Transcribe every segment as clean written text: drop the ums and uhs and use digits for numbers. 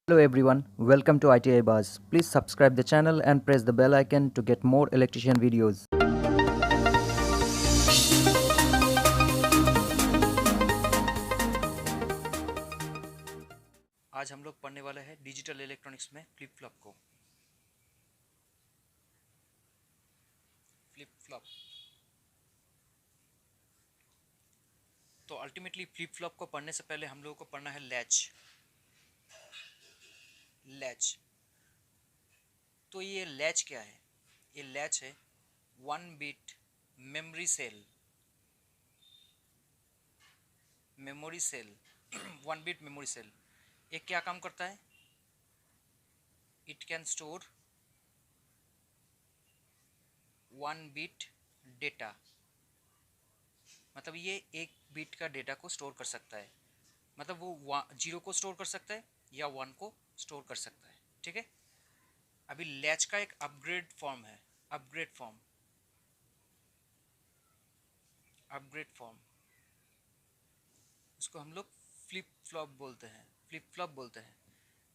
Hello everyone, welcome to ITI Buzz. Please subscribe the channel and press the bell icon to get more electrician videos. आज हम लोग पढ़ने वाले हैं digital electronics में flip flop को। फ्लिप फ्लॉप तो अल्टीमेटली फ्लिप फ्लॉप को पढ़ने से पहले हम लोगों को पढ़ना है लैच। लैच तो ये लैच क्या है? ये लैच है one bit memory cell. Memory cell one bit memory cell ये क्या काम करता है? It can store one bit data. मतलब ये एक बिट का डेटा को स्टोर कर सकता है। मतलब वो जीरो को स्टोर कर सकता है या वन को स्टोर कर सकता है। ठीक है, अभी लैच का एक अपग्रेड फॉर्म है। अपग्रेड फॉर्म अपग्रेड फॉर्म उसको हम लोग फ्लिप फ्लॉप बोलते हैं। फ्लिप फ्लॉप बोलते हैं।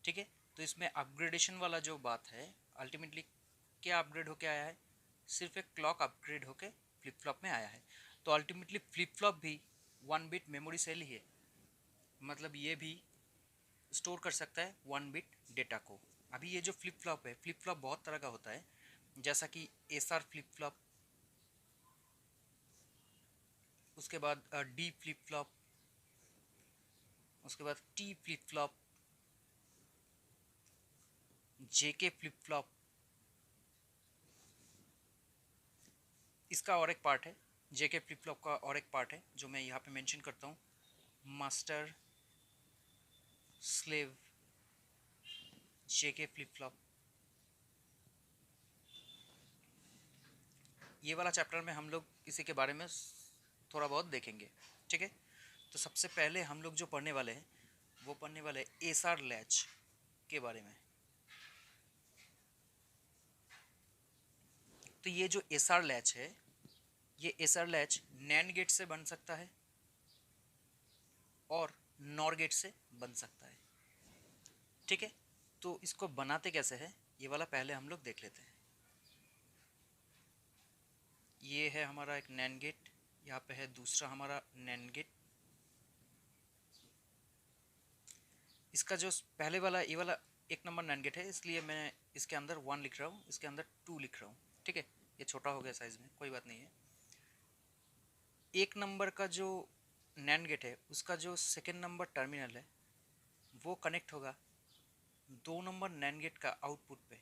ठीक है, तो इसमें अपग्रेडेशन वाला जो बात है, अल्टीमेटली क्या अपग्रेड होके आया है? सिर्फ एक क्लॉक अपग्रेड होके फ्लिप फ्लॉप में आया है। तो अल्टीमेटली फ्लिप फ्लॉप भी वन बिट मेमोरी सेल ही है। मतलब ये भी स्टोर कर सकता है वन बिट डेटा को। अभी ये जो फ्लिप फ्लॉप है, फ्लिप फ्लॉप बहुत तरह का होता है, जैसा कि एस आर फ्लिप फ्लॉप, उसके बाद डी फ्लिप फ्लॉप, उसके बाद टी फ्लिप फ्लॉप, जेके फ्लिप फ्लॉप। इसका और एक पार्ट है, जेके फ्लिप फ्लॉप का और एक पार्ट है जो मैं यहाँ पे मेंशन करता हूँ, मास्टर स्लेव जेके फ्लिप फ्लॉप। ये वाला चैप्टर में हम लोग इसी के बारे में थोड़ा बहुत देखेंगे। ठीक है, तो सबसे पहले हम लोग जो पढ़ने वाले हैं वो पढ़ने वाले एस आर लैच के बारे में। तो ये जो एस आर लैच है, ये S R latch NAND gate से बन सकता है और नॉर गेट से बन सकता है। ठीक है, तो इसको बनाते कैसे हैं ये वाला पहले हम लोग देख लेते हैं। ये है हमारा एक नैंड गेट, यहाँ पे है दूसरा हमारा नैंड गेट। इसका जो पहले वाला ये वाला एक नंबर नैंड गेट है, इसलिए मैं इसके अंदर वन लिख रहा हूँ, इसके अंदर टू लिख रहा हूँ। ठीक है, ये छोटा हो गया साइज में, कोई बात नहीं है। एक नंबर का जो नैंड गेट है उसका जो सेकेंड नंबर टर्मिनल है वो कनेक्ट होगा दो नंबर नैंड गेट का आउटपुट पे,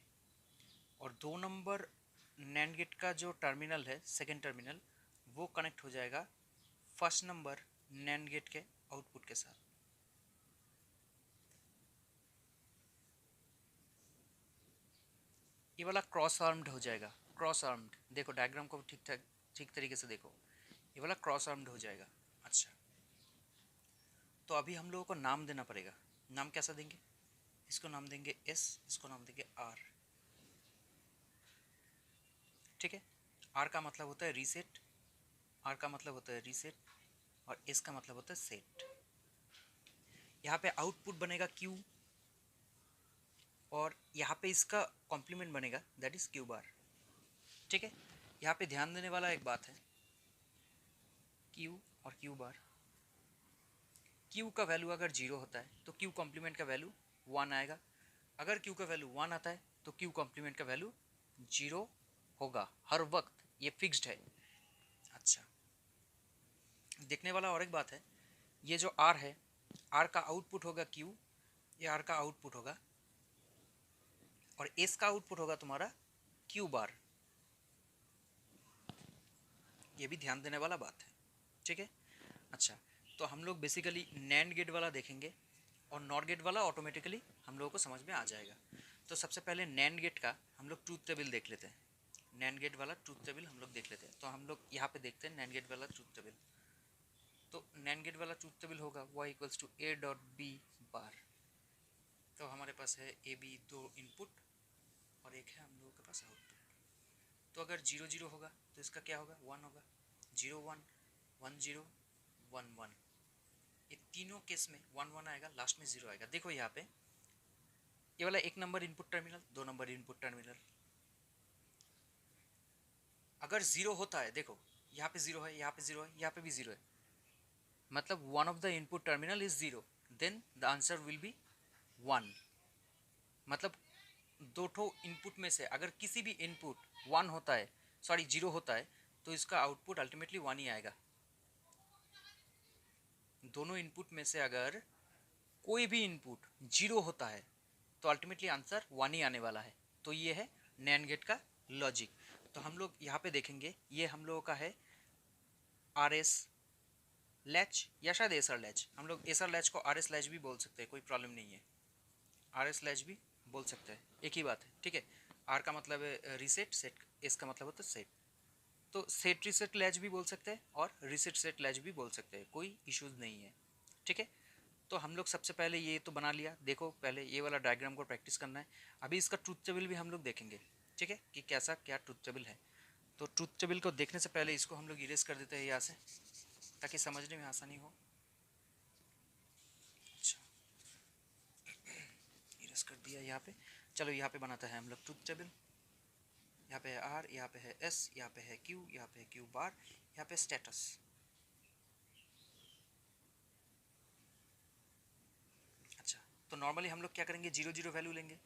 और दो नंबर नैंड गेट का जो टर्मिनल है सेकेंड टर्मिनल वो कनेक्ट हो जाएगा फर्स्ट नंबर नैंड गेट के आउटपुट के साथ। ये वाला क्रॉस आर्म्ड हो जाएगा। क्रॉस आर्म्ड, देखो डायग्राम को ठीक तरीके से देखो, ये वाला क्रॉस आर्म्ड हो जाएगा। अच्छा, तो अभी हम लोगों को नाम देना पड़ेगा। नाम कैसा देंगे? इसको नाम देंगे एस, इसको नाम देंगे आर। ठीक है, आर का मतलब होता है रीसेट, आर का मतलब होता है रीसेट, और एस का मतलब होता है सेट। यहाँ पे आउटपुट बनेगा क्यू, और यहाँ पे इसका कॉम्प्लीमेंट बनेगा दैट इज क्यू बार। ठीक है, यहाँ पे ध्यान देने वाला एक बात है, क्यू और क्यू बार। क्यू का वैल्यू अगर जीरो होता है तो क्यू कॉम्प्लीमेंट का वैल्यू वन आएगा। अगर क्यू का वैल्यू वन आता है तो क्यू कॉम्प्लीमेंट का वैल्यू जीरो होगा हर वक्त, ये फिक्स्ड है। अच्छा, देखने वाला और एक बात है, ये जो आर है, आर का आउटपुट होगा क्यू, ये आर का आउटपुट होगा, और एस का आउटपुट होगा तुम्हारा क्यू बार। ये भी ध्यान देने वाला बात है। ठीक है, अच्छा, तो हम लोग बेसिकली नैंड गेट वाला देखेंगे और नॉर गेट वाला ऑटोमेटिकली हम लोगों को समझ में आ जाएगा। तो सबसे पहले नैंड गेट का हम लोग ट्रूथ टेबल देख लेते हैं। नैंड गेट वाला ट्रूथ टेबल हम लोग देख लेते हैं। तो हम लोग यहाँ पे देखते हैं नैंड गेट वाला ट्रूथ टेबल। तो नैंड गेट वाला ट्रूथ टेबल होगा y equals to A dot B bar. तो हमारे पास है ए बी दो इनपुट और एक है हम लोगों के पास आउटपुट। तो अगर जीरो जीरो होगा तो इसका क्या होगा? वन होगा। Zero one, one zero, one one, ये तीनों केस में वन वन आएगा, लास्ट में जीरो आएगा। देखो यहाँ पे ये वाला 1 number input terminal, 2 number input terminal. अगर जीरो होता है, देखो यहाँ पे जीरो है, यहाँ पे जीरो है, यहाँ पे भी जीरो है, मतलब one of the input terminal is zero, then the answer will be one. मतलब दो ठो इनपुट में से अगर किसी भी इनपुट वन होता है, सॉरी जीरो होता है, तो इसका आउटपुट अल्टीमेटली वन ही आएगा। दोनों इनपुट में से अगर कोई भी इनपुट जीरो होता है तो अल्टीमेटली आंसर वन ही आने वाला है। तो ये है नैंड गेट का लॉजिक। तो हम लोग यहाँ पे देखेंगे, ये हम लोगों का है आर एस लैच या शायद एसर लैच। हम लोग एसर लैच को आर एस लैच भी बोल सकते हैं, कोई प्रॉब्लम नहीं है, आर एस लैच भी बोल सकते हैं, एक ही बात है, ठीक है। आर का मतलब है रीसेट, सेट एस का मतलब होता है सेट। तो सेट रीसेट लैच भी बोल सकते हैं और रीसेट सेट लैच भी बोल सकते हैं, कोई इश्यूज नहीं है, ठीक है। तो हम लोग सबसे पहले ये तो बना लिया। देखो पहले ये वाला डायग्राम को प्रैक्टिस करना है। अभी इसका ट्रूथ टेबल भी हम लोग देखेंगे, ठीक है, कि कैसा क्या ट्रूथ टेबल है। तो ट्रूथ टेबल को देखने से पहले इसको हम लोग इरेज कर देते हैं यहाँ से, ताकि समझने में आसानी हो। अच्छा, इरेज कर दिया यहाँ पे। चलो यहाँ पे बनाता है हम लोग ट्रूथ टेबल। यहाँ पे है आर, यहाँ पे है एस, यहाँ पे है क्यू, यहाँ पे है क्यू बार, यहाँ पे स्टेटस। अच्छा, तो नॉर्मली हम लोग क्या करेंगे, जीरो जीरो वैल्यू लेंगे,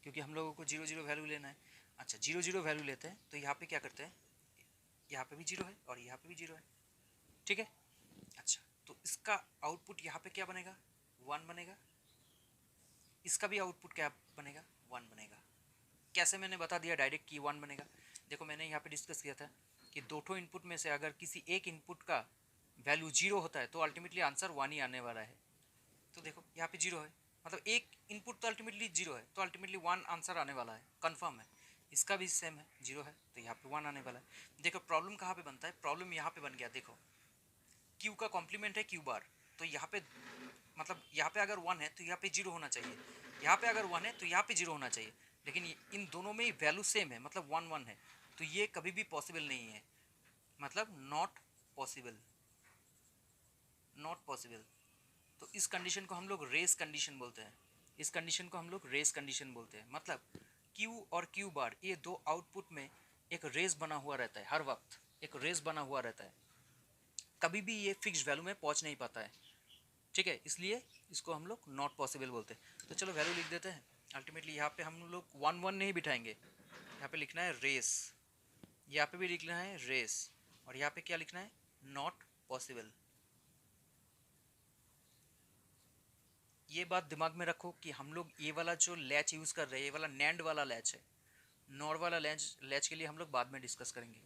क्योंकि हम लोगों को जीरो जीरो वैल्यू लेना है। अच्छा, जीरो जीरो वैल्यू लेते हैं, तो यहाँ पे क्या करते हैं, यहाँ पे भी जीरो है और यहाँ पे भी जीरो है, ठीक है। अच्छा, तो इसका आउटपुट यहाँ पे क्या बनेगा, वन बनेगा। इसका भी आउटपुट क्या बनेगा, वन बनेगा। कैसे, मैंने बता दिया डायरेक्ट कि वन बनेगा। देखो मैंने यहाँ पे डिस्कस किया था कि दो ठो इनपुट में से अगर किसी एक इनपुट का वैल्यू जीरो होता है तो अल्टीमेटली आंसर वन ही आने वाला है। तो देखो यहाँ पे जीरो है, मतलब एक इनपुट तो अल्टीमेटली जीरो है, तो अल्टीमेटली वन आंसर आने वाला है, कंफर्म है। इसका भी सेम है, जीरो है, तो यहाँ पे वन आने वाला है। देखो प्रॉब्लम कहाँ पे बनता है, प्रॉब्लम यहाँ पे बन गया। देखो क्यू का कॉम्प्लीमेंट है क्यू बार, तो यहाँ पे मतलब यहाँ पे अगर वन है तो यहाँ पे जीरो होना चाहिए, यहाँ पे अगर वन है तो यहाँ पे जीरो होना चाहिए, लेकिन इन दोनों में वैल्यू सेम है, मतलब वन वन है, तो ये कभी भी पॉसिबल नहीं है, मतलब नॉट पॉसिबल, नॉट पॉसिबल। तो इस कंडीशन को हम लोग रेस कंडीशन बोलते हैं, इस कंडीशन को हम लोग रेस कंडीशन बोलते हैं। मतलब क्यू और क्यू बार, ये दो आउटपुट में एक रेस बना हुआ रहता है, हर वक्त एक रेस बना हुआ रहता है, कभी भी ये फिक्स वैल्यू में पहुंच नहीं पाता है, ठीक है, इसलिए इसको हम लोग नॉट पॉसिबल बोलते हैं। तो चलो वैल्यू लिख देते हैं। अल्टीमेटली यहाँ पे हम लोग वन वन नहीं बिठाएंगे, यहाँ पे लिखना है रेस, यहाँ पे भी लिखना है रेस, और यहाँ पे क्या लिखना है, नॉट पॉसिबल। ये बात दिमाग में रखो कि हम लोग ये वाला जो लैच यूज़ कर रहे हैं, ये वाला नैंड वाला लैच है, नॉर वाला लैच के लिए हम लोग बाद में डिस्कस करेंगे।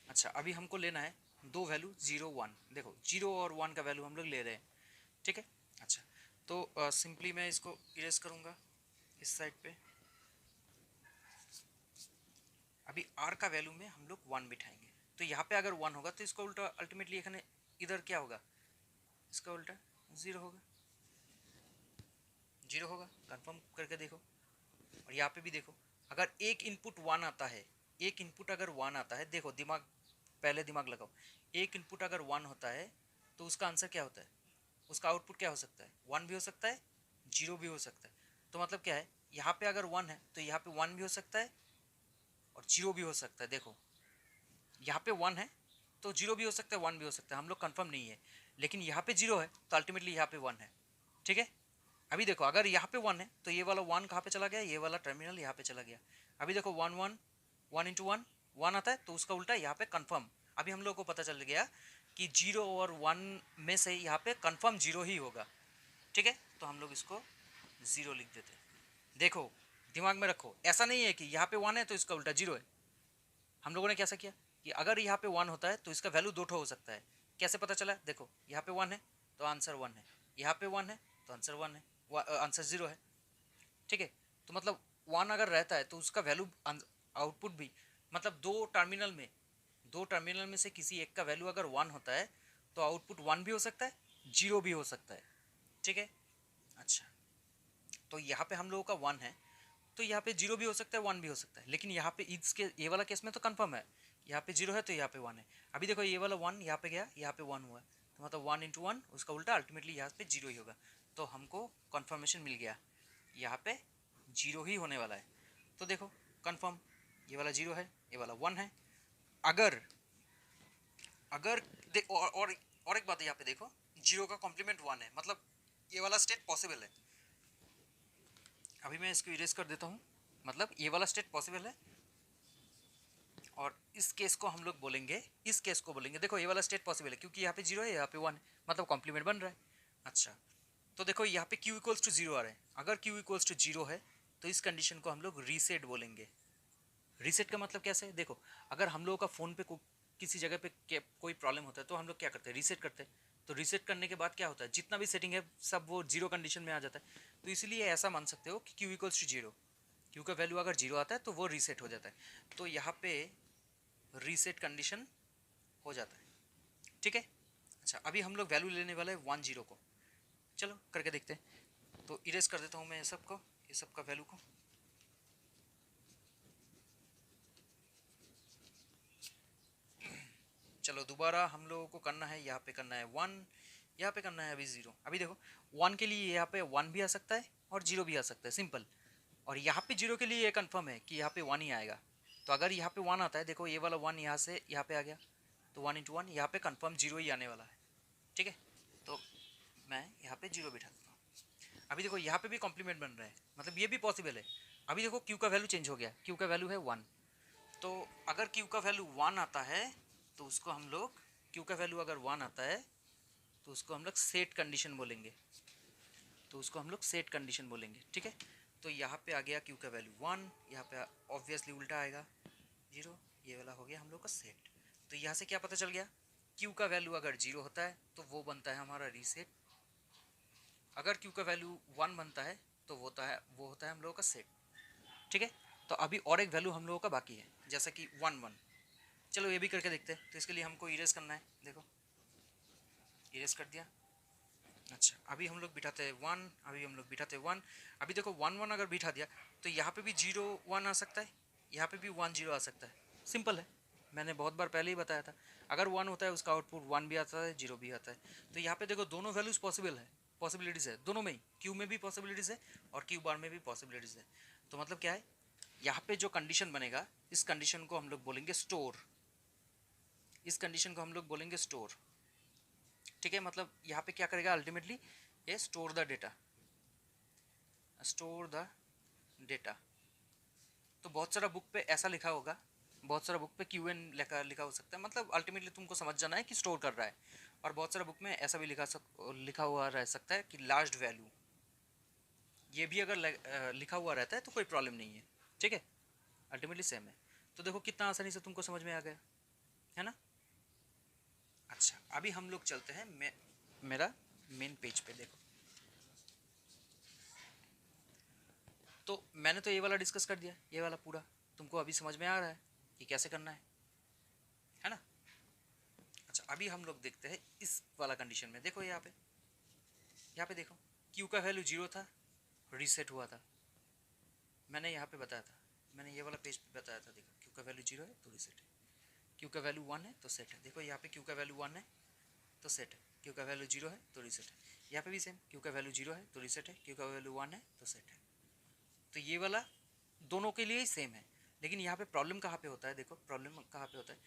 अच्छा, अभी हमको लेना है दो वैल्यू जीरो वन। देखो जीरो और वन का वैल्यू हम लोग ले रहे हैं, ठीक है। अच्छा, तो सिंपली मैं इसको इरेज करूँगा इस साइड पे। अभी आर का वैल्यू में हम लोग वन बिठाएंगे, तो यहाँ पे अगर वन होगा तो इसका उल्टा अल्टीमेटली इधर क्या होगा, इसका उल्टा जीरो होगा, जीरो होगा, कंफर्म करके देखो। और यहाँ पे भी देखो, अगर एक इनपुट वन आता है, एक इनपुट अगर वन आता है, देखो दिमाग, पहले दिमाग लगाओ, एक इनपुट अगर वन होता है तो उसका आंसर क्या होता है, उसका आउटपुट क्या हो सकता है, वन भी हो सकता है, जीरो भी हो सकता है। तो मतलब क्या है, यहाँ पे अगर वन है तो यहाँ पे वन भी हो सकता है और जीरो भी हो सकता है। देखो यहाँ पे वन है तो जीरो भी हो सकता है, वन भी हो सकता है, हम लोग कंफर्म नहीं है, लेकिन यहाँ पे जीरो है तो अल्टीमेटली यहाँ पे वन है, ठीक है। अभी देखो अगर यहाँ पे वन है तो ये वाला वन कहाँ पे चला गया, ये वाला टर्मिनल यहाँ पे चला गया। अभी देखो one one, one into one one आता है, तो उसका उल्टा यहाँ पे कंफर्म। अभी हम लोग को पता चल गया कि जीरो और वन में से यहाँ पे कंफर्म जीरो ही होगा, ठीक है। तो हम लोग इसको ज़ीरो लिख देते हैं। देखो दिमाग में रखो, ऐसा नहीं है कि यहाँ पे वन है तो इसका उल्टा जीरो है। हम लोगों ने कैसा किया कि अगर यहाँ पे वन होता है तो इसका वैल्यू दो ठो हो सकता है। कैसे पता चला, देखो यहाँ पे वन है तो आंसर वन है, यहाँ पे वन है तो आंसर वन है, आंसर जीरो है, ठीक है। तो मतलब वन अगर रहता है तो उसका वैल्यू आउटपुट भी, मतलब दो टर्मिनल में से किसी एक का वैल्यू अगर वन होता है तो आउटपुट वन भी हो सकता है, जीरो भी हो सकता है, ठीक है। अच्छा, तो यहाँ पे हम लोगों का वन है तो यहाँ पे जीरो भी हो सकता है, वन भी हो सकता है, लेकिन यहाँ पे इसके ये वाला केस में तो कंफर्म है, यहाँ पे जीरो है तो यहाँ पे वन है। अभी देखो ये वाला वन यहाँ पे गया, यहाँ पे वन हुआ, तो मतलब वन इंटू वन उसका उल्टा अल्टीमेटली यहाँ पे जीरो ही होगा। तो हमको कंफर्मेशन मिल गया, यहाँ पे जीरो ही होने वाला है। तो देखो कंफर्म, ये वाला जीरो है, ये वाला वन है। अगर अगर और एक बात यहाँ पे देखो, जीरो का कॉम्प्लीमेंट वन है, मतलब ये वाला स्टेट पॉसिबल है। अभी मैं इसको इरेज कर देता हूँ, मतलब ये वाला स्टेट पॉसिबल है। और इस केस को हम लोग बोलेंगे, इस केस को बोलेंगे, देखो ये वाला स्टेट पॉसिबल है क्योंकि यहाँ पे जीरो है, यहाँ पे वन है, मतलब कॉम्प्लीमेंट बन रहा है। अच्छा, तो देखो यहाँ पे q इक्वल्स टू जीरो आ रहा है। अगर q इक्वल्स टू जीरो है तो इस कंडीशन को हम लोग रीसेट बोलेंगे। रीसेट का मतलब कैसे है, देखो अगर हम लोगों का फ़ोन पे किसी जगह पे कोई प्रॉब्लम होता है तो हम लोग क्या करते हैं, रीसेट करते हैं। तो रीसेट करने के बाद क्या होता है, जितना भी सेटिंग है सब वो जीरो कंडीशन में आ जाता है। तो इसलिए ऐसा मान सकते हो कि q equals to zero, Q का वैल्यू अगर जीरो आता है तो वो रीसेट हो जाता है। तो यहाँ पे रीसेट कंडीशन हो जाता है, ठीक है। अच्छा, अभी हम लोग वैल्यू लेने वाले हैं वन जीरो को, चलो करके देखते हैं। तो इरेज कर देता हूँ मैं ये सब को, ये सब का वैल्यू को। चलो दोबारा हम लोगों को करना है, यहाँ पे करना है वन, यहाँ पे करना है अभी जीरो। अभी देखो वन के लिए यहाँ पे वन भी आ सकता है और जीरो भी आ सकता है, सिंपल। और यहाँ पे जीरो के लिए ये कंफर्म है कि यहाँ पे वन ही आएगा। तो अगर यहाँ पे वन आता है, देखो ये वाला वन यहाँ से यहाँ पे आ गया, तो वन इंटू वन यहाँ पे कंफर्म जीरो ही आने वाला है, ठीक है। तो मैं यहाँ पे जीरो बिठा देता हूँ। अभी देखो यहाँ पे भी कॉम्प्लीमेंट बन रहा है, मतलब ये भी पॉसिबल है। अभी देखो क्यू का वैल्यू चेंज हो गया, क्यू का वैल्यू है वन। तो अगर क्यू का वैल्यू वन आता है तो उसको हम लोग, क्यू का वैल्यू अगर वन आता है तो उसको हम लोग सेट कंडीशन बोलेंगे। तो उसको हम लोग सेट कंडीशन बोलेंगे, ठीक है। तो यहाँ पे आ गया क्यू का वैल्यू वन, यहाँ पे ऑब्वियसली उल्टा आएगा जीरो, ये वाला हो गया हम लोग का सेट। तो यहाँ से क्या पता चल गया, क्यू का वैल्यू अगर जीरो होता है तो वो बनता है हमारा रीसेट। अगर क्यू का वैल्यू वन बनता है तो वो होता है हम लोगों का सेट, ठीक है। तो अभी और एक वैल्यू हम लोगों का बाकी है, जैसा कि वन वन। चलो ये भी करके देखते हैं। तो इसके लिए हमको इरेज करना है, देखो इरेज कर दिया। अच्छा, अभी हम लोग बिठाते हैं वन, अभी हम लोग बिठाते हैं वन। अभी देखो वन वन अगर बिठा दिया तो यहाँ पे भी जीरो वन आ सकता है, यहाँ पे भी वन जीरो आ सकता है, सिंपल है। मैंने बहुत बार पहले ही बताया था, अगर वन होता है उसका आउटपुट वन भी आता है, जीरो भी आता है। तो यहाँ पे देखो दोनों वैल्यूज़ पॉसिबल है, पॉसिबिलिटीज़ है दोनों में ही, क्यू में भी पॉसिबिलिटीज़ है और क्यू बार में भी पॉसिबिलिटीज़ है। तो मतलब क्या है, यहाँ पे जो कंडीशन बनेगा इस कंडीशन को हम लोग बोलेंगे स्टोर, इस कंडीशन को हम लोग बोलेंगे स्टोर, ठीक है। मतलब यहाँ पे क्या करेगा अल्टीमेटली, ये store the data, store the data. तो बहुत सारा बुक पे ऐसा लिखा होगा, बहुत सारा बुक पे क्यू एन लिखा हो सकता है, मतलब अल्टीमेटली तुमको समझ जाना है कि स्टोर कर रहा है। और बहुत सारा बुक में ऐसा भी लिखा हुआ रह सकता है कि लास्ट वैल्यू, ये भी अगर लिखा हुआ रहता है तो कोई प्रॉब्लम नहीं है, ठीक है, अल्टीमेटली सेम है। तो देखो कितना आसानी से तुमको समझ में आ गया है ना। अच्छा, अभी हम लोग चलते हैं मेरा मेन पेज पे। देखो तो मैंने तो ये वाला डिस्कस कर दिया, ये वाला पूरा तुमको अभी समझ में आ रहा है कि कैसे करना है ना। अच्छा, अभी हम लोग देखते हैं इस वाला कंडीशन में। देखो यहाँ पे देखो क्यू का वैल्यू जीरो था, रीसेट हुआ था, मैंने यहाँ पे बताया था, मैंने ये वाला पेज पे बताया था। देखो क्यू का वैल्यू जीरो है तो रीसेट है, क्यू का वैल्यू वन है तो सेट है। देखो यहाँ पे क्यू का वैल्यू वन है तो सेट है, क्यू का वैल्यू जीरो है तो रीसेट है। यहाँ पे भी सेम, क्यू का वैल्यू जीरो है तो रीसेट है, क्यू का वैल्यू वन है तो सेट है। तो ये वाला दोनों के लिए ही सेम है। लेकिन यहाँ पे प्रॉब्लम कहाँ पे होता है, देखो प्रॉब्लम कहाँ पे होता है,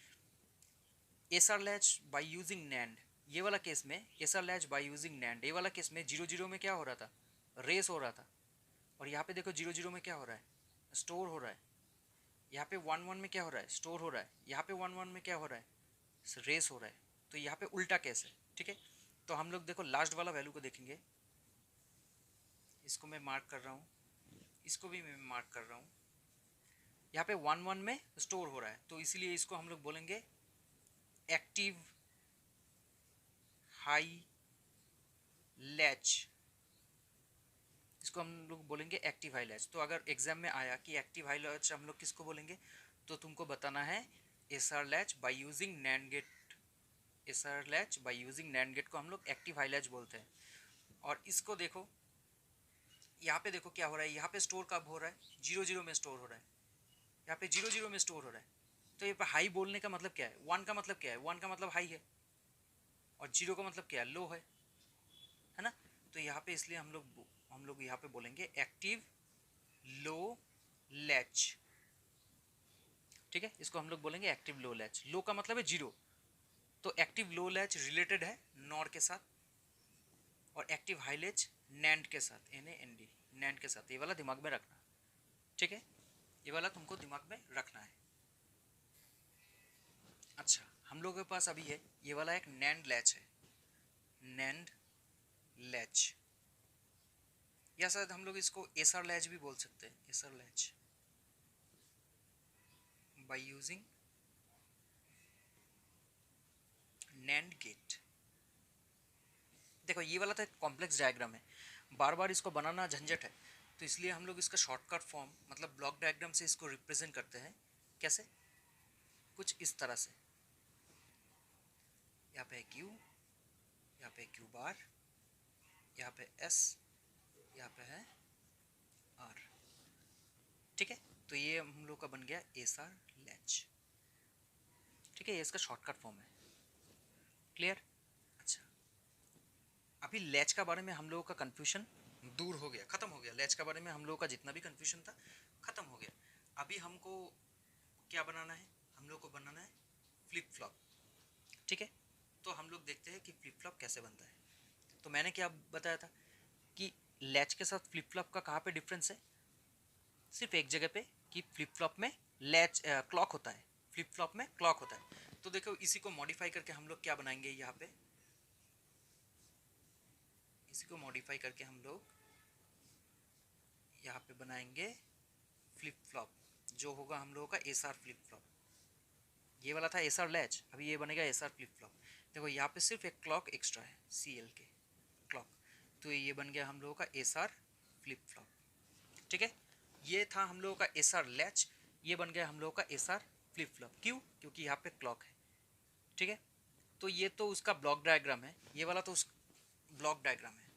S R latch by using NAND. ये वाला केस में S R latch by using NAND, ये वाला केस में जीरो जीरो में क्या हो रहा था, रेस हो रहा था। और यहाँ पे देखो जीरो जीरो में क्या हो रहा है, स्टोर हो रहा है। यहाँ पे वन वन में क्या हो रहा है, स्टोर हो रहा है। यहाँ पे वन वन में क्या हो रहा है, रेस हो रहा है। तो यहाँ पे उल्टा केस है, ठीक है। तो हम लोग देखो लास्ट वाला वैल्यू को देखेंगे, इसको मैं मार्क कर रहा हूँ, इसको भी मैं मार्क कर रहा हूँ। यहाँ पे वन वन में स्टोर हो रहा है तो इसीलिए इसको हम लोग बोलेंगे एक्टिव हाई लैच, इसको हम लोग बोलेंगे एक्टिव हाई लैच। तो अगर एग्जाम में आया कि एक्टिव हाई लैच हम लोग किसको बोलेंगे, तो तुमको बताना है S R latch by using NAND gate, S R latch by using NAND gate को हम लोग एक्टिव हाई लैच बोलते हैं। और इसको देखो यहाँ पे देखो क्या हो रहा है, यहाँ पे स्टोर कब हो रहा है, जीरो जीरो में स्टोर हो रहा है, यहाँ पे जीरो जीरो में स्टोर हो रहा है। तो ये पे हाई बोलने का मतलब क्या है, वन का मतलब क्या है, वन का मतलब हाई है और जीरो का मतलब क्या है, लो है ना। तो यहाँ पे इसलिए हम लोग यहाँ पे बोलेंगे एक्टिव लो लैच, ठीक है, इसको हम लोग बोलेंगे एक्टिव लो लैच। लो का मतलब है जीरो, तो एक्टिव लो लैच रिलेटेड है नॉर के साथ, और एक्टिव हाई लैच नैंड के साथ, NAND, नैंड के साथ। ये वाला दिमाग में रखना, ठीक है, ये वाला तुमको दिमाग में रखना है। अच्छा, हम लोगों के पास अभी है ये वाला एक नैंड लैच है, नैंड लैच, या शायद हम लोग इसको एसआर लैच भी बोल सकते हैं, SR latch, by using NAND gate. देखो ये वाला तो एक कॉम्प्लेक्स डायग्राम है, बार बार इसको बनाना झंझट है, तो इसलिए हम लोग इसका शॉर्टकट फॉर्म मतलब ब्लॉक डायग्राम से इसको रिप्रेजेंट करते हैं। कैसे? कुछ इस तरह से, यहाँ पे क्यू, यहाँ पे क्यू बार, यहाँ पे एस, यहाँ पे है आर, ठीक है। तो ये हम लोग का बन गया एस आर लैच, ठीक है, ये इसका शॉर्टकट फॉर्म है। क्लियर? अच्छा, अभी लैच का बारे में हम लोगों का कंफ्यूजन दूर हो गया, खत्म हो गया। लैच का बारे में हम लोगों का जितना भी कंफ्यूजन था खत्म हो गया। अभी हमको क्या बनाना है? हम लोग को बनाना है फ्लिप फ्लॉप, ठीक है। तो हम लोग देखते हैं कि फ्लिप फ्लॉप कैसे बनता है। तो मैंने क्या बताया था कि लैच के साथ फ्लिप फ्लॉप का कहाँ पे डिफरेंस है? सिर्फ एक जगह पे, कि फ्लिप फ्लॉप में लैच क्लॉक होता है, फ्लिप फ्लॉप में क्लॉक होता है। तो देखो इसी को मॉडिफाई करके हम लोग क्या बनाएंगे, यहाँ पे इसी को मॉडिफाई करके हम लोग यहाँ पे बनाएंगे फ्लिप फ्लॉप, जो होगा हम लोगों का एस आर फ्लिप फ्लॉप। ये वाला था एस आर लैच, अभी ये बनेगा एस आर फ्लिप फ्लॉप। देखो यहाँ पे सिर्फ एक क्लॉक एक्स्ट्रा है, CL के क्लॉक, तो ये बन गया हम लोगों का एस आर फ्लिप फ्लॉप, ठीक है। ये था हम लोगों का एस आर लैच, ये बन गया हम लोगों का एस आर फ्लिप फ्लॉप। क्यों? क्योंकि यहाँ पे क्लॉक है, ठीक है। तो ये तो उसका ब्लॉक डायग्राम है, ये वाला तो उस ब्लॉक डायग्राम है,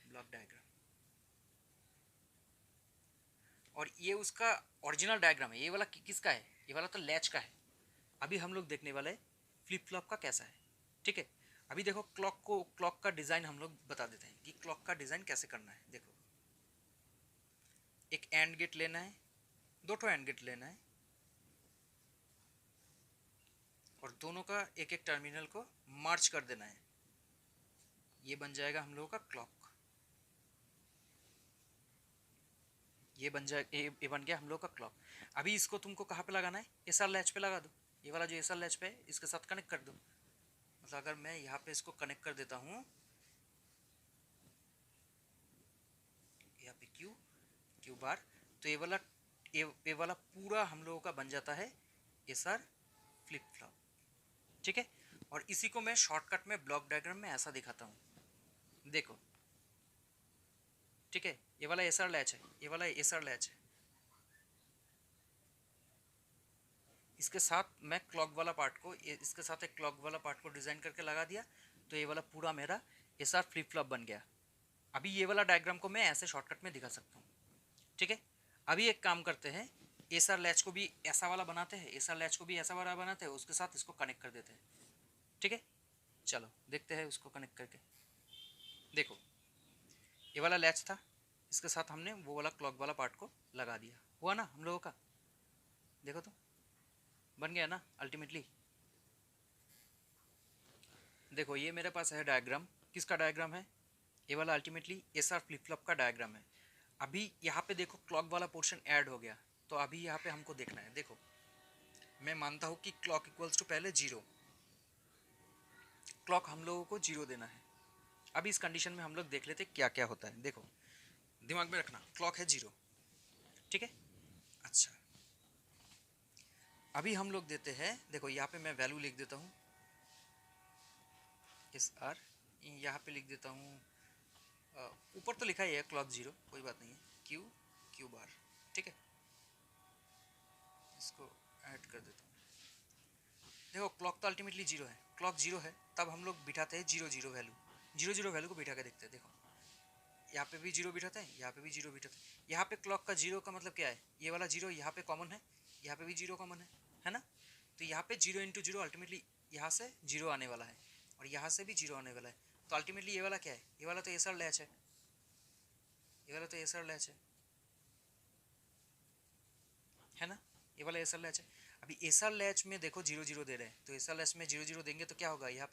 ब्लॉक डायग्राम, और ये उसका ओरिजिनल डायग्राम है। ये वाला किसका है? ये वाला तो लैच का है। अभी हम लोग देखने वाले फ्लिप फ्लॉप का कैसा है, ठीक है। अभी देखो क्लॉक का डिज़ाइन हम लोग बता देते हैं कि क्लॉक का डिज़ाइन कैसे करना है। देखो एक एंड गेट लेना है, दो ठो एंड गेट लेना है, और दोनों का एक एक टर्मिनल को मार्च कर देना है। ये बन जाएगा हम लोगों का क्लॉक, ये बन गया हम लोग का क्लॉक। अभी इसको तुमको कहाँ पे लगाना है? एस आर लैच पे लगा दो। ये वाला जो एस आर लैच पे है इसके साथ कनेक्ट कर दो। मतलब अगर मैं यहाँ पे इसको कनेक्ट कर देता हूँ, यहाँ पे क्यू बार, तो ये वाला पूरा हम लोगों का बन जाता है एस आर फ्लिप फ्लॉप, ठीक है। और इसी को मैं शॉर्टकट में ब्लॉक डायग्राम में ऐसा दिखाता हूँ, देखो, ठीक है। ये वाला एस आर लैच है, ये वाला एस आर लैच है, इसके साथ मैं क्लॉक वाला पार्ट को, इसके साथ एक क्लॉक वाला पार्ट को डिज़ाइन करके लगा दिया, तो ये वाला पूरा मेरा एस आर फ्लिप फ्लॉप बन गया। अभी ये वाला डायग्राम को मैं ऐसे शॉर्टकट में दिखा सकता हूँ, ठीक है। अभी एक काम करते हैं, एस आर लैच को भी ऐसा वाला बनाते हैं, एस आर लैच को भी ऐसा वाला बनाते हैं, उसके साथ इसको कनेक्ट कर देते हैं, ठीक है। चलो देखते हैं उसको कनेक्ट करके। देखो ये वाला लैच था, इसके साथ हमने वो वाला क्लॉक वाला पार्ट को लगा दिया, हुआ ना हम लोगों का? देखो तो बन गया ना अल्टीमेटली। देखो ये मेरे पास है डायग्राम, किसका डायग्राम है? ये वाला ultimately S R flip flop का डायग्राम है। अभी यहाँ पे देखो क्लॉक वाला पोर्शन ऐड हो गया, तो अभी यहाँ पे हमको देखना है। देखो मैं मानता हूँ कि क्लॉक इक्वल्स टू पहले जीरो, क्लॉक हम लोगों को जीरो देना है। अभी इस कंडीशन में हम लोग देख लेते क्या क्या होता है। देखो दिमाग में रखना, क्लॉक है जीरो, ठीक है। अच्छा अभी हम लोग देते हैं, देखो यहाँ पे मैं वैल्यू लिख देता हूँ एस आर, यहाँ पे लिख देता हूँ, ऊपर तो लिखा ही है क्लॉक जीरो, कोई बात नहीं है, क्यू बार, ठीक है। इसको ऐड कर देता हूँ। देखो क्लॉक तो अल्टीमेटली जीरो है, क्लॉक जीरो है, तब हम लोग बिठाते हैं zero zero value, zero value को बिठा के देखते हैं। देखो यहाँ पे भी जीरो बिठाते हैं, यहाँ पे भी जीरो बिठाते हैं। यहाँ पे क्लॉक का जीरो का मतलब क्या है? ये वाला जीरो यहाँ पे कॉमन है, यहाँ पे भी जीरो कॉमन है ना। तो यहाँ पे जीरो इंटू जीरो अल्टीमेटली यहाँ से जीरो आने वाला है, और यहाँ से भी जीरो आने वाला है। तो अल्टीमेटली ये वाला क्या है? ये वाला तो एस आर लैच है, ये वाला तो एसर लैच है ना, ये वाला एसर लैच है। अभी एसर लैच में देखो 0 0 दे रहे हैं, तो एसर लैच में 0 0 देंगे तो क्या होगा, यहाँ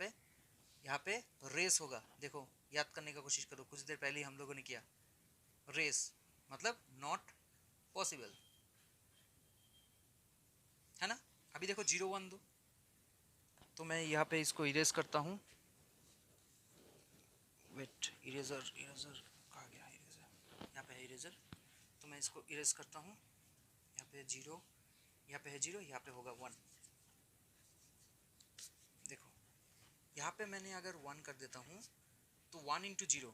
पे रेस होगा। देखो याद करने का कोशिश करो, कुछ देर पहले हम लोगों ने किया, रेस मतलब नॉट पॉसिबल, है ना। अभी देखो 0 1 दो, तो मैं यहाँ पे इसको इरेज करता हूँ। वेट, इरेजर इरेजर कहाँ गया, इरेजर यहाँ पे है इरेजर। तो मैं इसको इरेज करता हूँ। यहाँ पे 0, यहाँ पे है 0, यहाँ पे होगा 1। देखो यहाँ पे मैंने अगर 1 कर देता हूँ तो 1 इंटू 0,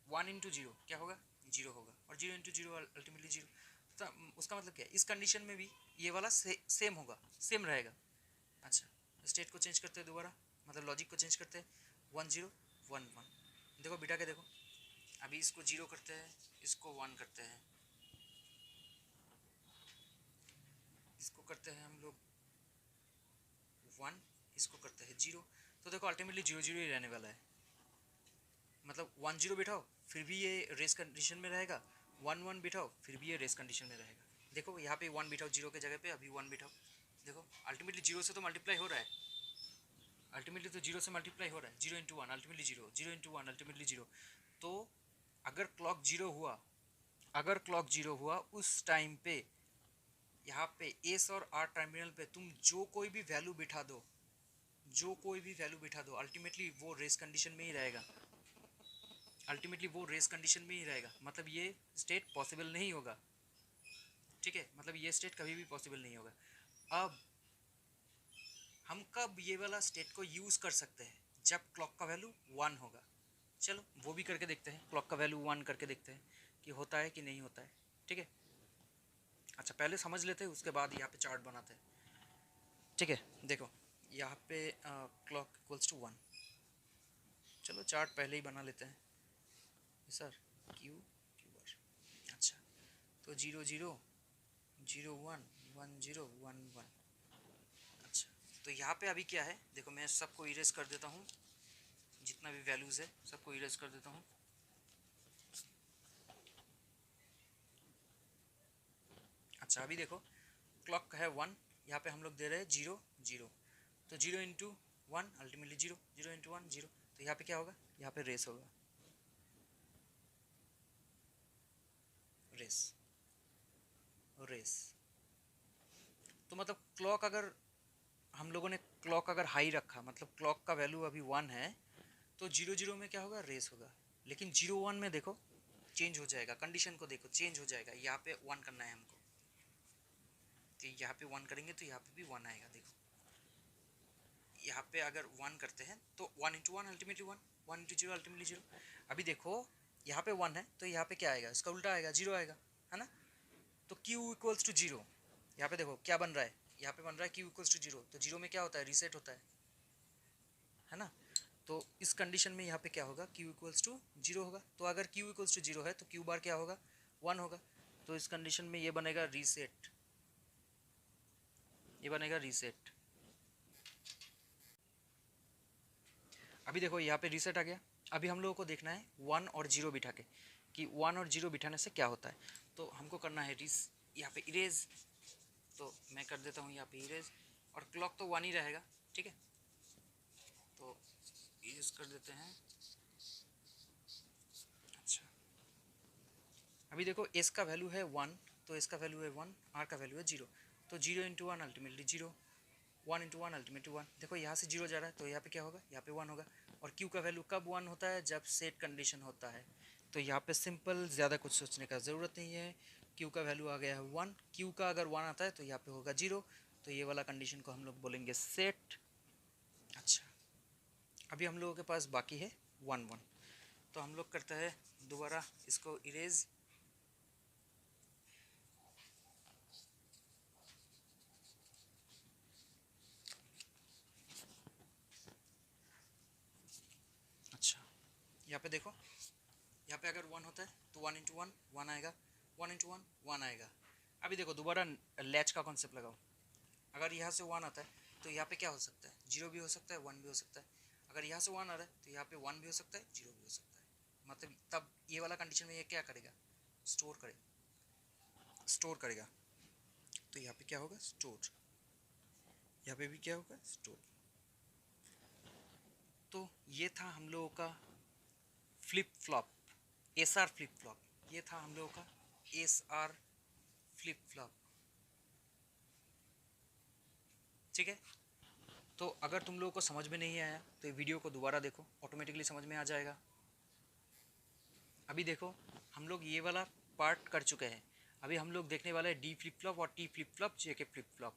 1 इंटू 0 क्या होगा, 0 होगा, और 0 इंटू 0 अल्टीमेटली 0। तो उसका मतलब क्या है, इस कंडीशन में भी ये वाला सेम होगा, सेम रहेगा। अच्छा, स्टेट को चेंज करते हैं दोबारा, मतलब लॉजिक को चेंज करते हैं। 1 0 1 1, देखो बिठा के देखो। अभी इसको 0 करते हैं, इसको 1 करते हैं, इसको करते हैं हम लोग 1, इसको करते हैं 0। तो देखो अल्टीमेटली 0 0 ही रहने वाला है। मतलब 1 0 बिठाओ फिर भी ये रेस कंडीशन में रहेगा, 1 1 बिठाओ फिर भी ये रेस कंडीशन में रहेगा। देखो यहाँ पे 1 बिठाओ 0 के जगह पे, अभी 1 बिठाओ, देखो अल्टीमेटली 0 से तो मल्टीप्लाई हो रहा है, अल्टीमेटली तो 0 से मल्टीप्लाई हो रहा है। 0 इंटू 1 अल्टीमेटली 0, 0 इंटू 1 अल्टीमेटली 0। तो अगर क्लॉक 0 हुआ, अगर क्लॉक 0 हुआ उस टाइम पे यहाँ पे एस और आर टर्मिनल पे तुम जो कोई भी वैल्यू बिठा दो, जो कोई भी वैल्यू बिठा दो, अल्टीमेटली वो रेस कंडीशन में ही रहेगा, अल्टीमेटली वो रेस कंडीशन में ही रहेगा। मतलब ये स्टेट पॉसिबल नहीं होगा, ठीक है, मतलब ये स्टेट कभी भी पॉसिबल नहीं होगा। अब हम कब ये वाला स्टेट को यूज़ कर सकते हैं, जब क्लॉक का वैल्यू 1 होगा। चलो वो भी करके देखते हैं, क्लॉक का वैल्यू 1 करके देखते हैं कि होता है कि नहीं होता है, ठीक है। अच्छा पहले समझ लेते हैं, उसके बाद यहाँ पे चार्ट बनाते हैं, ठीक है। देखो यहाँ पे क्लॉक इक्वल्स टू 1, चलो चार्ट पहले ही बना लेते हैं सर, क्यू क्यू आर। अच्छा तो 0 0 0 1 1 0 1 1। अच्छा तो यहाँ पे अभी क्या है, देखो मैं सबको इरेज कर देता हूँ, जितना भी वैल्यूज़ है सबको इरेज कर देता हूँ। अच्छा अभी देखो क्लॉक है 1, यहाँ पे हम लोग दे रहे हैं 0 0, तो 0 इंटू 1 अल्टीमेटली 0, 0 इंटू 1 0। तो यहाँ पे क्या होगा, यहाँ पे रेस होगा, रेस रेस। तो मतलब क्लॉक अगर हम लोगों ने क्लॉक अगर हाई रखा, मतलब क्लॉक का वैल्यू अभी 1 है, तो 0 0 में क्या होगा, रेस होगा। लेकिन 0 1 में देखो चेंज हो जाएगा, कंडीशन को देखो चेंज हो जाएगा। यहाँ पे 1 करना है हमको, तो यहाँ पे 1 करेंगे तो यहाँ पे भी 1 आएगा। देखो यहाँ पे अगर 1 करते हैं तो 1 इंटू 1 अल्टीमेटली 1, 1 इंटू 0 अल्टीमेटली 0। अभी देखो यहाँ पे 1 है तो यहाँ पे क्या आएगा, इसका उल्टा आएगा, 0 आएगा, है ना। तो Q इक्वल्स टू 0, यहाँ पे देखो क्या बन रहा है, यहाँ पे बन रहा है Q इक्वल्स टू 0। तो 0 में क्या होता है, रीसेट होता है ना। तो इस कंडीशन में यहाँ पे क्या होगा, Q इक्वल्स टू 0 होगा। तो अगर Q इक्वल्स टू 0 है तो Q बार क्या होगा, 1 होगा। तो इस कंडीशन में ये बनेगा रीसेट, ये बनेगा रीसेट। अभी देखो यहाँ पे रीसेट आ गया। अभी हम लोगों को देखना है 1 और 0 बिठा के कि 1 और 0 बिठाने से क्या होता है। तो हमको करना है यहाँ पे इरेज, तो मैं कर देता हूँ यहाँ पे इरेज, और क्लॉक तो 1 ही रहेगा, ठीक है। तो इरेज कर देते हैं। अच्छा अभी देखो एस का वैल्यू है 1, तो एस का वैल्यू है 1, आर का वैल्यू है 0। तो 0 इंटू 1 अल्टीमेटली 0, 1 इंटू 1 अल्टीमेटली 1। देखो यहाँ से 0 जा रहा है तो यहाँ पे क्या होगा, यहाँ पे 1 होगा। और Q का वैल्यू कब 1 होता है, जब सेट कंडीशन होता है। तो यहाँ पे सिंपल, ज़्यादा कुछ सोचने का ज़रूरत नहीं है। Q का वैल्यू आ गया है 1, Q का अगर 1 आता है तो यहाँ पे होगा 0। तो ये वाला कंडीशन को हम लोग बोलेंगे सेट। अच्छा अभी हम लोगों के पास बाकी है 1 1, तो हम लोग करते हैं दोबारा इसको इरेज। अच्छा यहाँ पे देखो, यहाँ पे अगर 1 होता है तो 1 इंटू 1 1 आएगा, 1 इंटू 1 1 आएगा। अभी देखो दोबारा लैच का कॉन्सेप्ट लगाओ। अगर यहाँ से 1 आता है तो यहाँ पे क्या हो सकता है, 0 भी हो सकता है, 1 भी हो सकता है। अगर यहाँ से 1 आ रहा है तो यहाँ पे 1 भी हो सकता है, 0 भी हो सकता है। मतलब तब ये वाला कंडीशन में ये क्या करेगा, स्टोर करेगा। तो यहाँ पे क्या होगा, स्टोर, यहाँ पे भी क्या होगा, स्टोर। तो ये था हम लोगों का flip flop, SR flip flop. ये था हम लोगों का एसआर फ्लिप फ्लॉप, ठीक है। तो अगर तुम लोगों को समझ में नहीं आया तो ये वीडियो को दोबारा देखो, ऑटोमेटिकली समझ में आ जाएगा। अभी देखो हम लोग ये वाला पार्ट कर चुके हैं, अभी हम लोग देखने वाले हैं डी फ्लिप फ्लॉप और टी फ्लिप फ्लॉप, जे के फ्लिप फ्लॉप,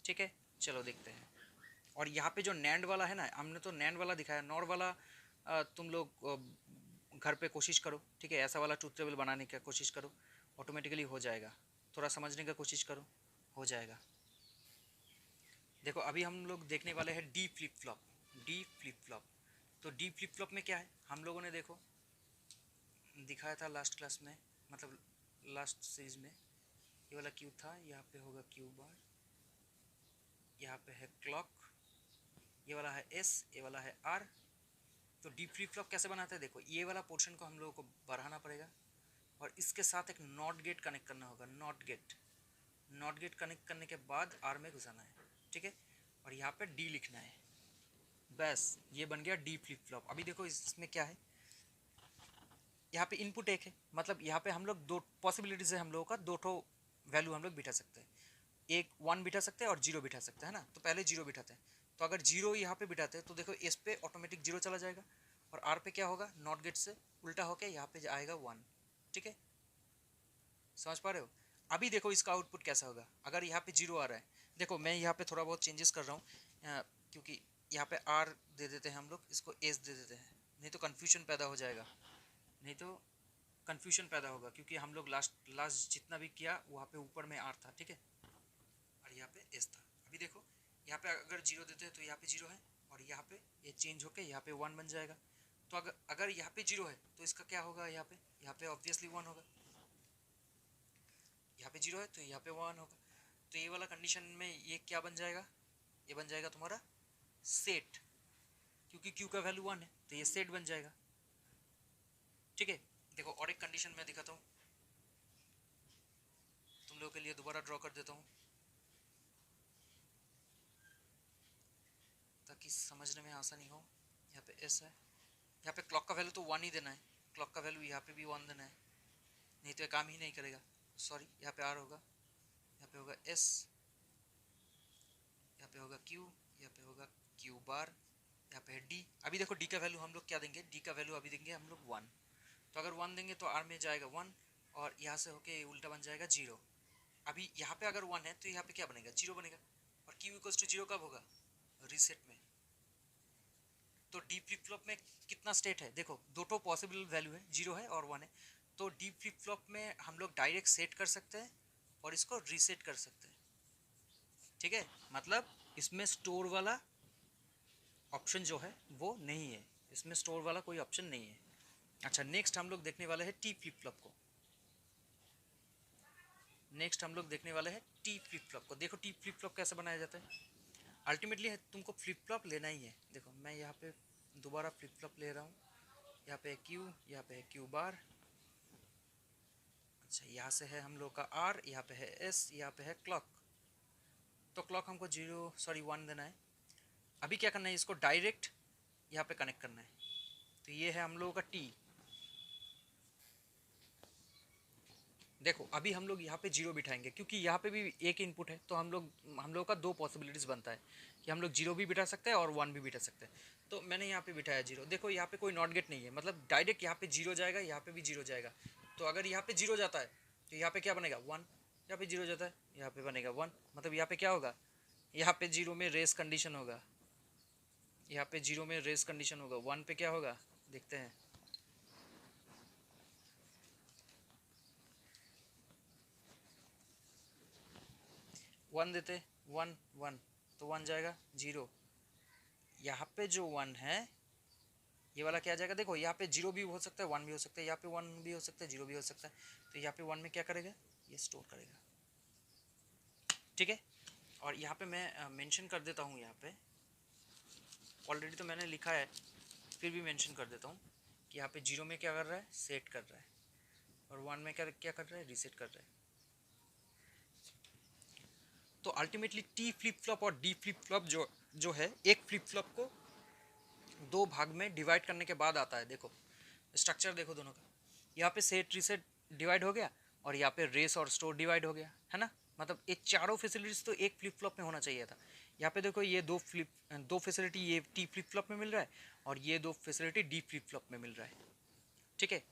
ठीक है। चलो देखते हैं। और यहाँ पे जो नैंड वाला है ना, हमने तो नैंड वाला दिखाया, नॉर वाला तुम लोग घर पे कोशिश करो, ठीक है। ऐसा वाला ट्रूथ टेबल बनाने की कोशिश करो, ऑटोमेटिकली हो जाएगा। थोड़ा समझने का कोशिश करो, हो जाएगा। देखो अभी हम लोग देखने वाले हैं D flip flop, D flip flop. तो डी फ्लिप फ्लॉप में क्या है, हम लोगों ने देखो दिखाया था लास्ट क्लास में, मतलब लास्ट सीरीज में। ये वाला क्यू था, यहाँ पे होगा क्यू बार, यहाँ पे है क्लॉक, ये वाला है एस, ये वाला है आर। तो डी फ्लिप फ्लॉप कैसे बनाते हैं, देखो ये वाला पोर्शन को हम लोगों को बढ़ाना पड़ेगा और इसके साथ एक नॉट गेट कनेक्ट करना होगा, नॉट गेट कनेक्ट करने के बाद आर में घुसाना है, ठीक है। और यहाँ पे डी लिखना है, बस ये बन गया डी फ्लिप फ्लॉप। अभी देखो इसमें क्या है, यहाँ पे इनपुट एक है, मतलब यहाँ पे हम लोग दो पॉसिबिलिटीज है हम लोगों का, दो ठो वैल्यू हम लोग बिठा सकते हैं, एक 1 बिठा सकते हैं और 0 बिठा सकते हैं ना। तो पहले 0 बिठाते हैं, तो अगर 0 यहाँ पे बिठाते हैं तो देखो इस पे ऑटोमेटिक 0 चला जाएगा और आर पे क्या होगा, नॉट गेट से उल्टा होके यहाँ पे आएगा 1, ठीक है। समझ पा रहे हो। अभी देखो इसका आउटपुट कैसा होगा, अगर यहाँ पे 0 आ रहा है, देखो मैं यहाँ पे थोड़ा बहुत चेंजेस कर रहा हूँ, क्योंकि यहाँ पे आर दे देते हैं हम लोग, इसको एस दे देते हैं, नहीं तो कन्फ्यूजन पैदा हो जाएगा, नहीं तो कन्फ्यूजन पैदा होगा, क्योंकि हम लोग लास्ट जितना भी किया वहाँ पे ऊपर में आर था, ठीक है, और यहाँ पे एस था। अभी देखो यहाँ पे अगर 0 देते हैं तो यहाँ पे 0 है और यहाँ पे ये चेंज होके यहाँ पे 1 बन जाएगा। तो अगर यहाँ पे 0 है तो इसका क्या होगा, यहाँ पे ऑब्वियसली 1 होगा, यहाँ पे 0 है तो यहाँ पे 1 होगा। तो ये वाला कंडीशन में ये क्या बन जाएगा, ये बन जाएगा तुम्हारा सेट, क्योंकि क्यू का वैल्यू 1 है तो ये सेट बन जाएगा, ठीक है। देखो और एक कंडीशन मैं दिखाता हूँ तुम लोगों के लिए, दोबारा ड्रॉ कर देता हूँ ताकि समझने में आसानी हो। यहाँ पे एस है, यहाँ पे क्लॉक का वैल्यू तो 1 ही देना है, क्लॉक का वैल्यू यहाँ पे भी 1 देना है, नहीं तो ये काम ही नहीं करेगा। सॉरी, यहाँ पे आर होगा, यहाँ पे होगा एस, यहाँ पे होगा क्यू, यहाँ पे होगा क्यू बार, यहाँ पे है डी। अभी देखो डी का वैल्यू हम लोग क्या देंगे, डी का वैल्यू अभी देंगे हम लोग 1। तो अगर 1 देंगे तो आर में जाएगा 1 और यहाँ से होके उल्टा बन जाएगा 0। अभी यहाँ पे अगर 1 है तो यहाँ पे क्या बनेगा, 0 बनेगा। और क्यू इक्वल्स टू 0 कब होगा, रीसेट में। तो डी फ्लिप फ्लॉप में कितना स्टेट है, देखो दो तो पॉसिबल वैल्यू है, 0 है और 1 है। तो डी फ्लिप फ्लॉप में हम लोग डायरेक्ट सेट कर सकते हैं और इसको रीसेट कर सकते हैं, ठीक है। मतलब इसमें स्टोर वाला ऑप्शन जो है वो नहीं है, इसमें स्टोर वाला कोई ऑप्शन नहीं है। अच्छा, नेक्स्ट हम लोग देखने वाले हैं टी फ्लिप फ्लॉप को। नेक्स्ट हम लोग देखने वाले हैं टी फ्लिप फ्लॉप को। देखो टी फ्लिप फ्लॉप कैसे बनाया जाता है। अल्टीमेटली तुमको फ्लिप फ्लॉप लेना ही है। देखो मैं यहाँ पे दोबारा फ्लिप फ्लॉप ले रहा हूँ, यहाँ पे क्यू, यहाँ पे है क्यू बार। अच्छा, यहाँ से है हम लोग का आर, यहाँ पे है एस, यहाँ पे है क्लॉक। तो क्लॉक हमको 1 देना है। अभी क्या करना है, इसको डायरेक्ट यहाँ पे कनेक्ट करना है। तो ये है हम लोगों का टी। देखो अभी हम लोग यहाँ पे 0 बिठाएंगे, क्योंकि यहाँ पे भी एक इनपुट है, तो हम लोग का दो पॉसिबिलिटीज़ बनता है कि हम लोग 0 भी बिठा सकते हैं और 1 भी बिठा सकते हैं। तो मैंने यहाँ पे बिठाया 0। देखो यहाँ पे कोई नॉट गेट नहीं है, मतलब डायरेक्ट यहाँ पे 0 जाएगा, यहाँ पे भी 0 जाएगा। तो अगर यहाँ पे 0 जाता है तो यहाँ पे क्या बनेगा, 1। यहाँ पे 0 जाता है, यहाँ पे बनेगा 1। मतलब यहाँ पे क्या होगा, यहाँ पे 0 में रेस कंडीशन होगा, यहाँ पे 0 में रेस कंडीशन होगा। 1 पे क्या होगा, देखते हैं। 1 देते, 1 1, तो 1 जाएगा 0। यहाँ पे जो 1 है ये वाला क्या आ जाएगा, देखो यहाँ पे 0 भी हो सकता है, 1 भी हो सकता है, यहाँ पे 1 भी हो सकता है, 0 भी हो सकता है। तो यहाँ पे 1 में क्या करेगा, ये स्टोर करेगा, ठीक है। और यहाँ पे मैं मेंशन कर देता हूँ, यहाँ पे ऑलरेडी तो मैंने लिखा है, फिर भी मेंशन कर देता हूँ कि यहाँ पे 0 में क्या कर रहा है, सेट कर रहा है, और 1 में क्या क्या कर रहा है, रीसेट कर रहा है। तो अल्टीमेटली टी फ्लिप फ्लॉप और डी फ्लिप फ्लॉप जो है, एक फ्लिप फ्लॉप को दो भाग में डिवाइड करने के बाद आता है। देखो स्ट्रक्चर देखो दोनों का, यहाँ पे सेट रीसेट डिवाइड हो गया, और यहाँ पे रेस और स्टोर डिवाइड हो गया, है ना। मतलब ये चारों फैसिलिटीज तो एक फ्लिप फ्लॉप में होना चाहिए था। यहाँ पे देखो ये दो फैसिलिटी ये टी फ्लिप फ्लॉप में मिल रहा है, और ये दो फैसिलिटी डी फ्लिप फ्लॉप में मिल रहा है, ठीक है।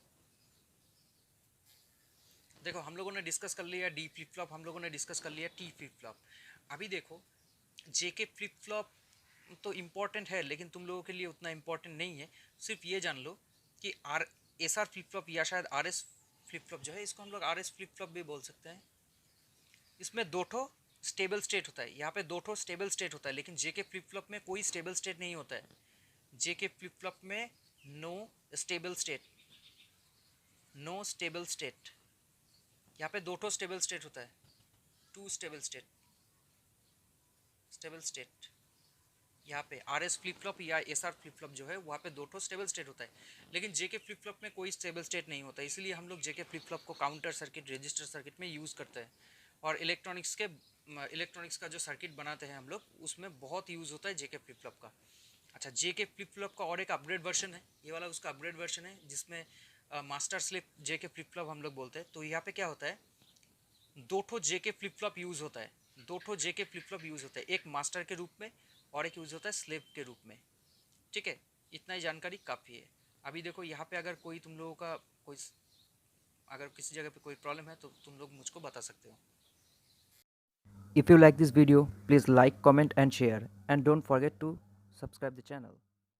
देखो हम लोगों ने डिस्कस कर लिया डी फ्लिप फ्लॉप, हम लोगों ने डिस्कस कर लिया टी फ्लिप फ्लॉप। अभी देखो जेके फ्लिप फ्लॉप तो इम्पॉर्टेंट है, लेकिन तुम लोगों के लिए उतना इम्पॉर्टेंट नहीं है। सिर्फ ये जान लो कि एस आर फ्लिप फ्लॉप या शायद आर एस फ्लिप फ्लॉप जो है, इसको हम लोग आर एस फ्लिप फ्लॉप भी बोल सकते हैं। इसमें दो ठो स्टेबल स्टेट होता है, यहाँ पे दो ठो स्टेबल स्टेट होता है, लेकिन जेके फ्लिप फ्लॉप में कोई स्टेबल स्टेट नहीं होता है। जेके फ्लिप फ्लॉप में no stable state, no stable state. यहाँ पे दो ठो स्टेबल स्टेट होता है, two stable state, stable state. यहाँ पे आर एस फ्लिप फ्लॉप या एस आर फ्लिप फ्लॉप जो है, वहाँ पे दो ठो स्टेबल स्टेट होता है, लेकिन जेके फ्लिप फ्लॉप में कोई स्टेबल स्टेट नहीं होता। इसलिए हम लोग जेके फ्लिप फ्लॉप को काउंटर सर्किट, रजिस्टर सर्किट में यूज़ करते हैं, और इलेक्ट्रॉनिक्स का जो सर्किट बनाते हैं हम लोग, उसमें बहुत यूज़ होता है जेके फ्लिप फ्लॉप का। अच्छा, जेके फ्लिप फ्लॉप का और एक अपग्रेड वर्जन है, ये वाला उसका अपग्रेड वर्जन है, जिसमें मास्टर स्लिप जेके फ्लिप फ्लॉप हम लोग बोलते हैं। तो यहाँ पे क्या होता है, दो ठो जेके फ्लिप फ्लॉप यूज़ होता है, दो ठो जेके फ्लिप फ्लॉप यूज़ होता है, एक मास्टर के रूप में और एक यूज़ होता है स्लेव के रूप में, ठीक है। इतना ही जानकारी काफ़ी है। अभी देखो यहाँ पे अगर कोई तुम लोगों का कोई अगर किसी जगह पे कोई प्रॉब्लम है तो तुम लोग मुझको बता सकते हो। If you like this video, please like, comment and share, and don't forget to subscribe the channel.